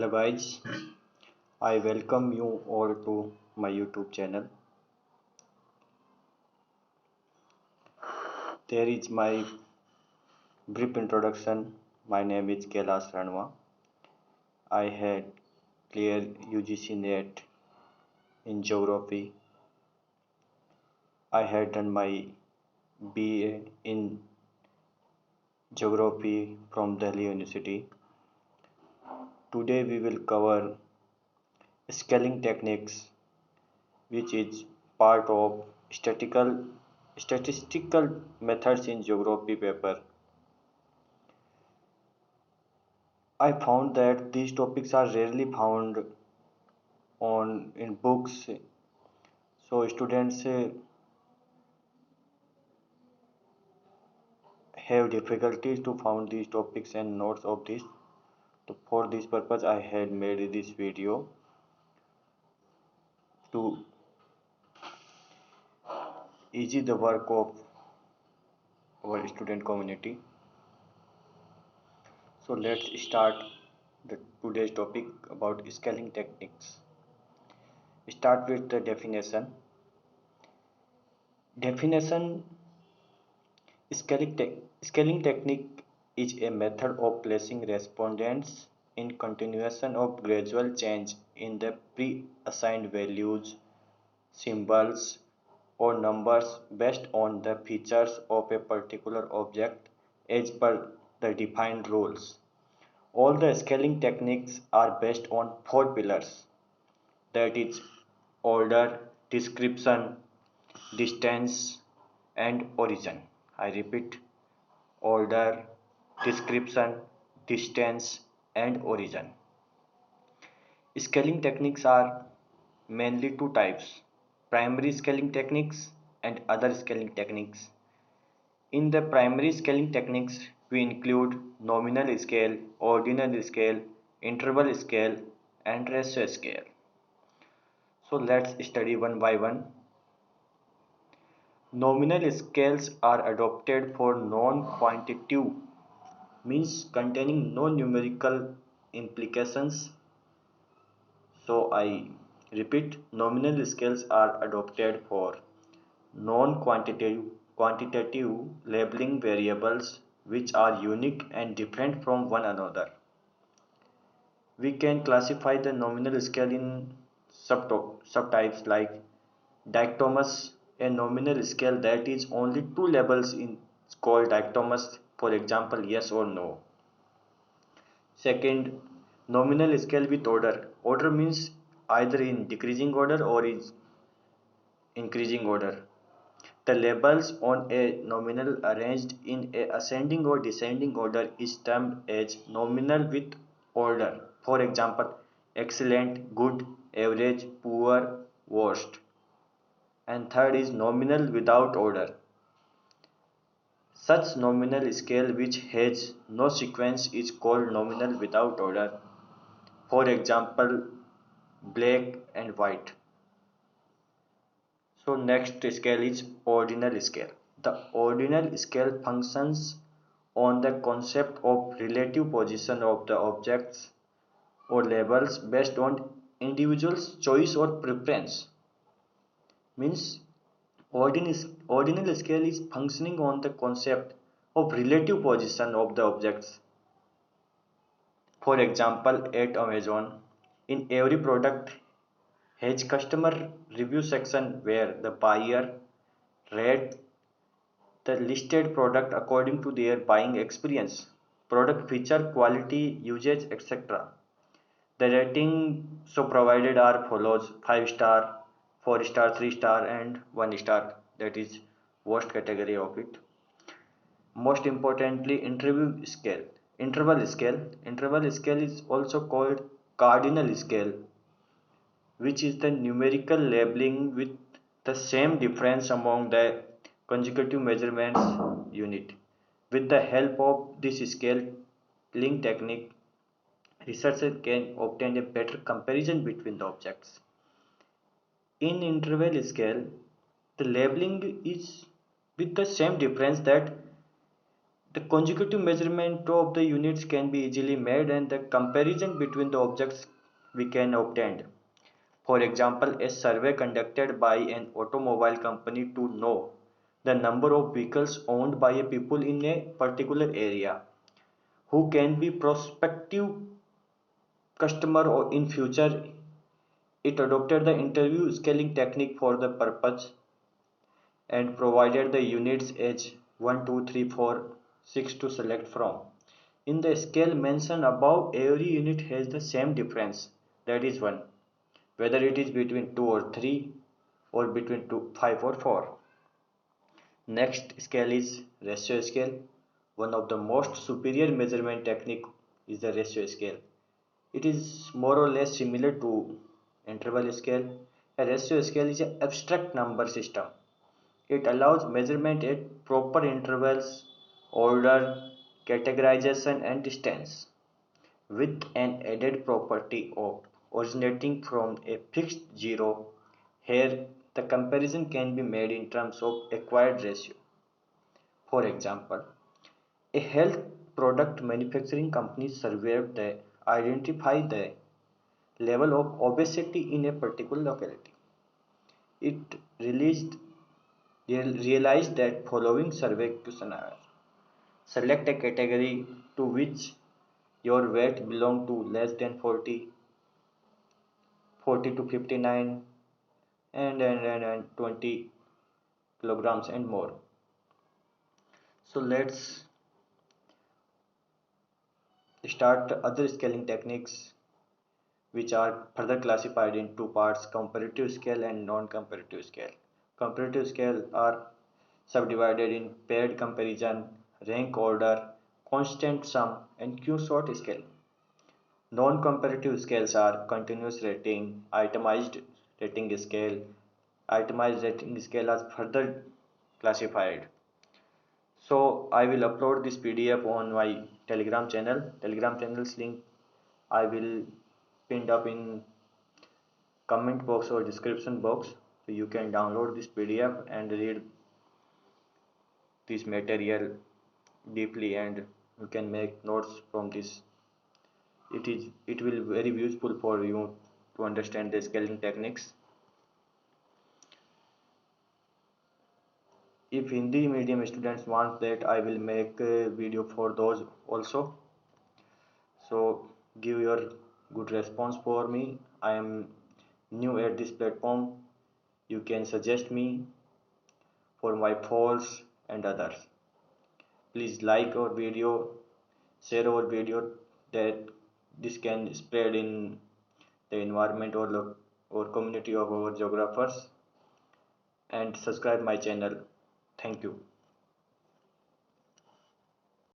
Hello guys, I welcome you all to my YouTube channel. There is my brief introduction. My name is Kailash Ranwa. I had cleared UGC NET in geography. I had done my BA in geography from Delhi University. Today we will cover scaling techniques, which is part of statistical methods in geography paper. I found that these topics are rarely found on in books, so students have difficulties to find these topics and notes of this. So for this purpose, I had made this video to easy the work of our student community. So let's start the today's topic about scaling techniques. Start with the definition. Definition. Scaling technique is a method of placing respondents in continuation of gradual change in the pre-assigned values, symbols, or numbers based on the features of a particular object as per the defined rules. All the scaling techniques are based on four pillars, that is order, description, distance, and origin. I repeat, order, description, distance, and origin. Scaling techniques are mainly two types, primary scaling techniques and other scaling techniques. In the primary scaling techniques, we include nominal scale, ordinal scale, interval scale, and ratio scale. So let's study one by one. Nominal scales are adopted for non-quantitative, means containing no numerical implications. So I repeat, nominal scales are adopted for non-quantitative labeling variables which are unique and different from one another. We can classify the nominal scale in subtypes like dichotomous, a nominal scale that is only two labels in called dichotomous, for example yes or no. Second, nominal scale with order. Order means either in decreasing order or is increasing order. The labels on a nominal arranged in a ascending or descending order is termed as nominal with order. For example, excellent, good, average, poor, worst. And third is nominal without order. Such nominal scale which has no sequence is called nominal without order. For example, black and white. So next scale is ordinal scale. The ordinal scale functions on the concept of relative position of the objects or labels based on individual's choice or preference. Means ordinal scale is functioning on the concept of relative position of the objects. For example, at Amazon, in every product has customer review section where the buyer rate the listed product according to their buying experience, product feature, quality, usage, etc. The rating so provided are follows 5 star, 4 star, 3 star and 1 star, that is worst category of it. Most importantly, interval scale is also called cardinal scale, which is the numerical labeling with the same difference among the consecutive measurements unit. With the help of this scaling technique, researchers can obtain a better comparison between the objects. In interval scale, the labeling is with the same difference that The consecutive measurement of the units can be easily made and the comparison between the objects we can obtain. For example, a survey conducted by an automobile company to know the number of vehicles owned by a people in a particular area who can be prospective customer or in future. It adopted the interview scaling technique for the purpose and provided the units as 1, 2, 3, 4, 6 to select from. In the scale mentioned above, every unit has the same difference, that is 1, whether it is between 2 or 3 or between 2, 5 or 4. Next scale is ratio scale. One of the most superior measurement technique is the ratio scale. It is more or less similar to interval scale. A ratio scale is an abstract number system. It allows measurement at proper intervals, order, categorization and distance, with an added property of originating from a fixed zero. Here, the comparison can be made in terms of acquired ratio. For example, a health product manufacturing company surveyed the identify the level of obesity in a particular locality. It realized that following survey questionnaire. Select a category to which your weight belong to less than 40, 40 to 59 and 20 kilograms and more. So let's start other scaling techniques which are further classified in two parts: comparative scale and non-comparative scale. Comparative scale are subdivided in paired comparison, rank order, constant sum, and Q-sort scale. Non-comparative scales are continuous rating, itemized rating scale. Itemized rating scale are further classified. So I will upload this PDF on my Telegram channel. Telegram channel's link I will pinned up in comment box or description box. So you can download this PDF and read this material deeply, and you can make notes from this. It will very useful for you to understand the scaling techniques. If Hindi medium students want that, I will make a video for those also. So give your good response for me. I am new at this platform. You can suggest me for my faults and others. Please like our video, share our video, that this can spread in the environment or community of our geographers, and subscribe my channel. Thank you.